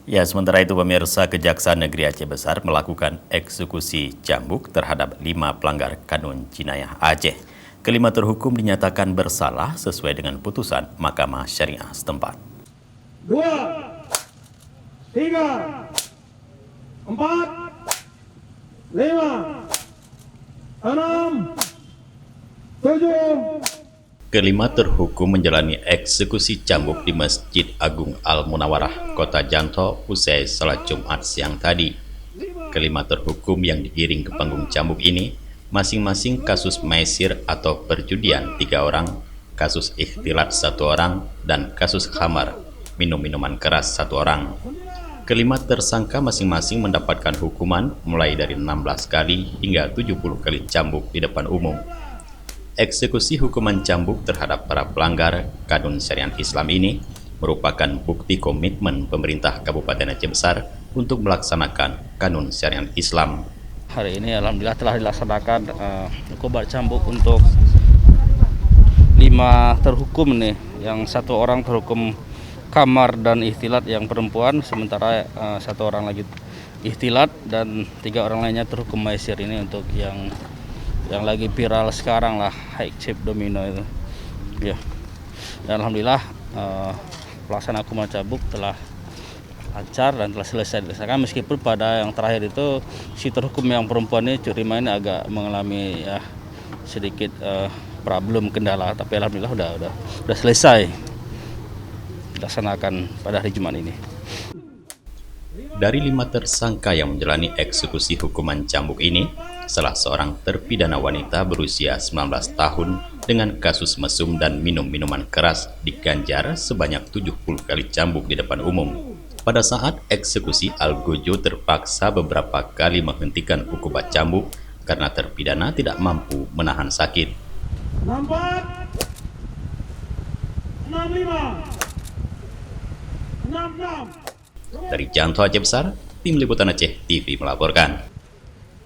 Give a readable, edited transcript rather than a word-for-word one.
Ya, sementara itu pemirsa, Kejaksaan Negeri Aceh Besar melakukan eksekusi cambuk terhadap 5 pelanggar kanun jinayah Aceh. Kelima terhukum dinyatakan bersalah sesuai dengan putusan Mahkamah Syariah setempat. 2, 3, 4, 5, 6, 7. Kelima terhukum menjalani eksekusi cambuk di Masjid Agung Al-Munawarah, Kota Janto, usai salat Jumat siang tadi. Kelima terhukum yang digiring ke panggung cambuk ini masing-masing kasus maisir atau perjudian 3 orang, kasus ikhtilat 1 orang, dan kasus khamar, minum-minuman keras 1 orang. Kelima tersangka masing-masing mendapatkan hukuman mulai dari 16 kali hingga 70 kali cambuk di depan umum. Eksekusi hukuman cambuk terhadap para pelanggar kanun syariat Islam ini merupakan bukti komitmen pemerintah Kabupaten Aceh Besar untuk melaksanakan kanun syariat Islam. Hari ini alhamdulillah telah dilaksanakan hukuman cambuk untuk 5 terhukum nih, yang 1 orang terhukum khamar dan ikhtilat yang perempuan, sementara 1 orang lagi ikhtilat dan 3 orang lainnya terhukum maisir. Ini untuk yang lagi viral sekarang lah, high chip domino itu ya. Dan alhamdulillah pelaksanaan hukuman cambuk telah lancar dan telah selesai dilaksanakan, meskipun pada yang terakhir itu si terhukum yang perempuan ini curi main agak mengalami ya sedikit problem kendala, tapi alhamdulillah udah selesai dilaksanakan pada hari Jumat ini. Dari 5 tersangka yang menjalani eksekusi hukuman cambuk ini, salah seorang terpidana wanita berusia 19 tahun dengan kasus mesum dan minum minuman keras diganjar sebanyak 70 kali cambuk di depan umum. Pada saat eksekusi, Algojo terpaksa beberapa kali menghentikan hukuman cambuk karena terpidana tidak mampu menahan sakit. 64, 65, 66. Dari Janto Aceh Besar, Tim Liputan Aceh TV melaporkan.